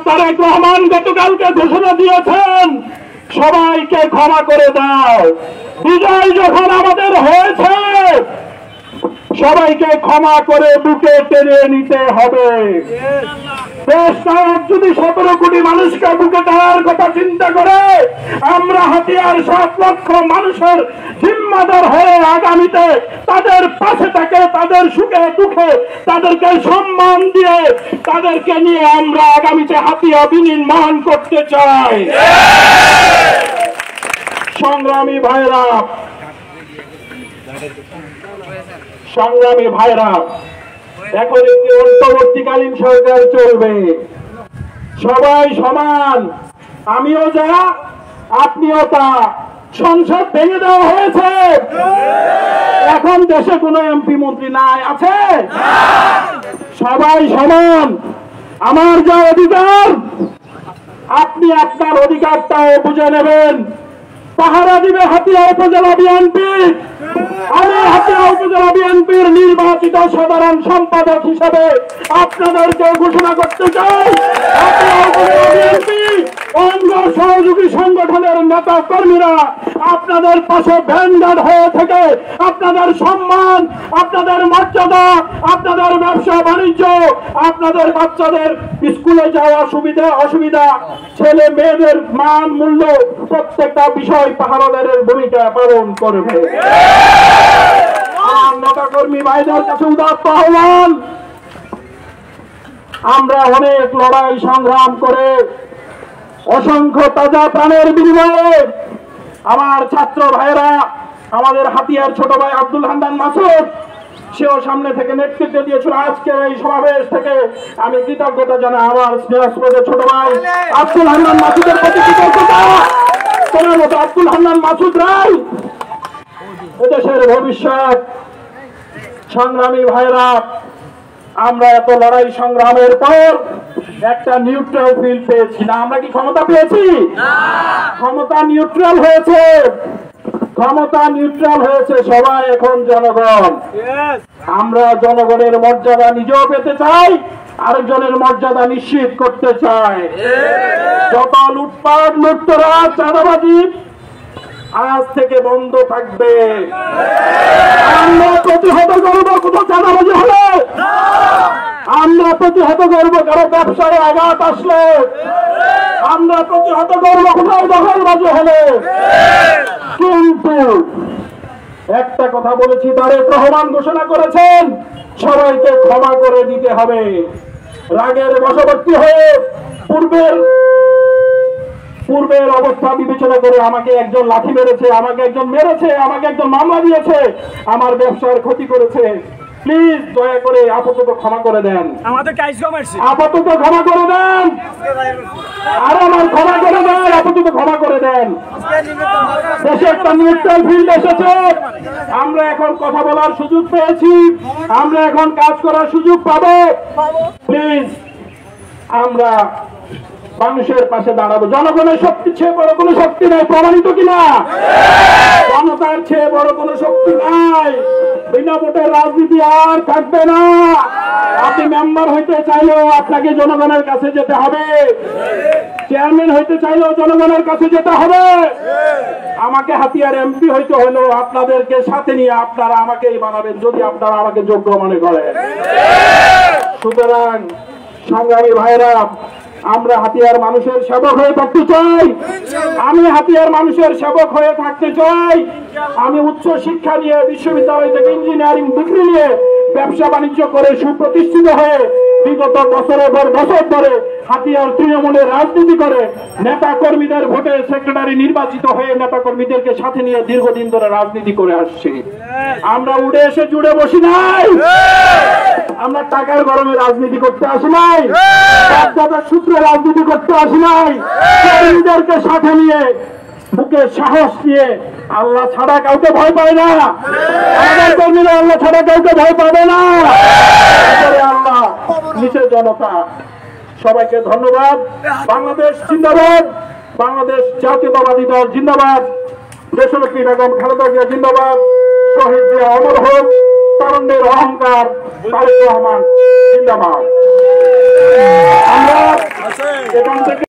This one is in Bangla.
তারেক রহমান গতকালকে ঘোষণা দিয়েছেন, সবাইকে ক্ষমা করে দাও। বিজয় যখন আমাদের হয়েছে, সবাইকে ক্ষমা করে বুকে টেনে নিতে হবে। দেশ নায়ক যদি 17 কোটি মানুষকে বুকে টানার কথা চিন্তা করে, আমরা হাতিয়ার 7 লক্ষ মানুষের জিম্মাদার হয়ে আগামীতে তাদের পাশে থেকে, তাদের সুখে দুঃখে তাদেরকে সম্মান দিয়ে তাদেরকে নিয়ে আমরা আগামীতে হাতিয়া বিনির্মাণ করতে চাই। সংগ্রামী ভাইরা, সংগ্রামী ভাইরা, এখন একটি অন্তর্বর্তীকালীন সরকার চলবে, সবাই সমান, আমিও যা আপনিও তা। সংসদ ভেঙে দেওয়া হয়েছে, এখন দেশে কোনো এমপি মন্ত্রী নাই, আছে? সবাই সমান। আমার যা অধিকার, আপনি আপনার অধিকারটাও বুঝে নেবেন। পাহারা দিবে হাতিয়া উপজেলা বিএনপি। আমি হাতিয়া উপজেলা বিএনপির নির্বাচিত সাধারণ সম্পাদক হিসেবে আপনাদেরকে ঘোষণা করতে চাই, হাতিয়া উপজেলা বিএনপি অঙ্গ সহযোগী সংগঠনের নেতা কর্মীরা আপনাদের পাশে ভ্যানগার্ড হয়ে থেকে আপনাদের সম্মান, আপনাদের মর্যাদা, আপনাদের ব্যবসা বাণিজ্য, আপনাদের বাচ্চাদের স্কুলে যাওয়া সুবিধা অসুবিধা, ছেলে মেয়েদের মান মূল্য, প্রত্যেকটা বিষয় পাহারাদারের ভূমিকা পালন করবে। আমার নেতা কর্মী ভাইদের কাছে উদাত্ত আহ্বান, আমরা অনেক লড়াই সংগ্রাম করে অসংখ্য তাজা প্রাণের বিনিময়ে আমার ছাত্র ভাইরা, আমাদের হাতিয়ার ছোট ভাই আব্দুল হান্নান মাসুদ, সেও সামনে থেকে নেতৃত্ব দিয়েছিল আজকের এই সমাবেশ থেকে। আমি কৃতজ্ঞতা জানাই আমার স্নেহাস্পদের ছোট ভাই আব্দুল হান্নান মাসুদের প্রতি কৃতজ্ঞতা। তোমার মতো আব্দুল হান্নান মাসুদ রাই এদেশের ভবিষ্যৎ। সংগ্রামী ভাইরা, আমরা এত লড়াই সংগ্রামের পর একটা নিউট্রাল ফিল পেয়েছি না? আমরা কি ক্ষমতা পেয়েছি? ক্ষমতা নিউট্রাল হয়েছে, ক্ষমতা নিউট্রাল হয়েছে। সবাই এখন জনগণ। আমরা জনগণের মর্যাদা নিজেও পেতে চাই, আরেকজনের মর্যাদা নিশ্চিত করতে চাই। যত লুটপাট, লুটতরাজ, চাঁদাবাজি আজ থেকে বন্ধ থাকবে। আমরা প্রতিহত করবো কোথাও চাঁদাবাজি হলে, আমরা প্রতিহত করবো কারো ব্যবসায় আঘাত আসলে, আমরা প্রতিহত করবো কোথাও দখলবাজি হলে। কিন্তু একটা কথা বলেছি, তারেক রহমান ঘোষণা করেছেন সবাইকে ক্ষমা করে দিতে হবে। রাগের বশবর্তী হয়ে পূর্বের অবস্থা বিবেচনা করে আমাকে একজন লাঠি মেরেছে, আমাকে একজন মেরেছে, আমাকে একজন মামলা দিয়েছে, আমার ব্যবসার ক্ষতি করেছে, প্লিজ দয়া করে আপাতত ক্ষমা করে দেন। আপাতত ক্ষমা করে দেন, আর আমার ক্ষমা করে দেন, আপাতত ক্ষমা করে দেন। দেশে একটা নিউট্রাল ফিল্ড এসেছে, আমরা এখন কথা বলার সুযোগ পেয়েছি, আমরা এখন কাজ করার সুযোগ পাবো। প্লিজ আমরা মানুষের পাশে দাঁড়াবো। জনগণের শক্তি চেয়ে বড় কোনো শক্তি নাই, প্রমাণিত কিনা? জনতার চেয়ে বড় কোনো শক্তি নাই। বিনা ভোটের রাজনীতি আর থাকবে না। আপনি মেম্বার হইতে চাইলেও আপনাকে জনগণের কাছে যেতে হবে, চেয়ারম্যান হইতে চাইলেও জনগণের কাছে যেতে হবে। আমাকে হাতিয়ার এমপি হইতে হলেও আপনাদেরকে সাথে নিয়ে আপনারা আমাকেই বানাবেন, যদি আপনারা আমাকে যোগ্য মনে করেন। সুতরাং সংগ্রামী ভাইরা, আমরা হাতিয়ার মানুষের সেবক হয়ে থাকতে চাই। আমি হাতিয়ার মানুষের সেবক হয়ে থাকতে চাই। আমি উচ্চ শিক্ষা নিয়ে, বিশ্ববিদ্যালয় থেকে ইঞ্জিনিয়ারিং ডিগ্রি নিয়ে ব্যবসা বাণিজ্য করে সুপ্রতিষ্ঠিত হয়ে বিগত বছরের পর বছর ধরে হাতিয়ার তৃণমূলের রাজনীতি করে নেতা কর্মীদের ভোটে সেক্রেটারি নির্বাচিত হয়ে নেতা কর্মীদেরকে সাথে নিয়ে দীর্ঘদিন ধরে রাজনীতি করে আসছি। আমরা উড়ে এসে জুড়ে বসি নাই, আমরা টাকার গরমে রাজনীতি করতে আসি নাই, বাপদাদার সূত্রে রাজনীতি করতে আসি নাই। কর্মীদেরকে সাথে নিয়ে, বুকে সাহস নিয়ে, আল্লাহ ছাড়া কাউকে ভয় পায় না, আমাদের কর্মীরা আল্লাহ ছাড়া কাউকে ভয় পাবে না। আল্লাহ নিচে জনতা। সবাইকে ধন্যবাদ। বাংলাদেশ জিন্দাবাদ, বাংলাদেশ জাতীয়তাবাদী দল জিন্দাবাদ, দেশনেত্রী বেগম খালেদা জিয়া জিন্দাবাদ, শহীদ জিয়া অমর হোক, তারুণ্যের অহংকার তারেক রহমান জিন্দাবাদ। আমরা এখান থেকে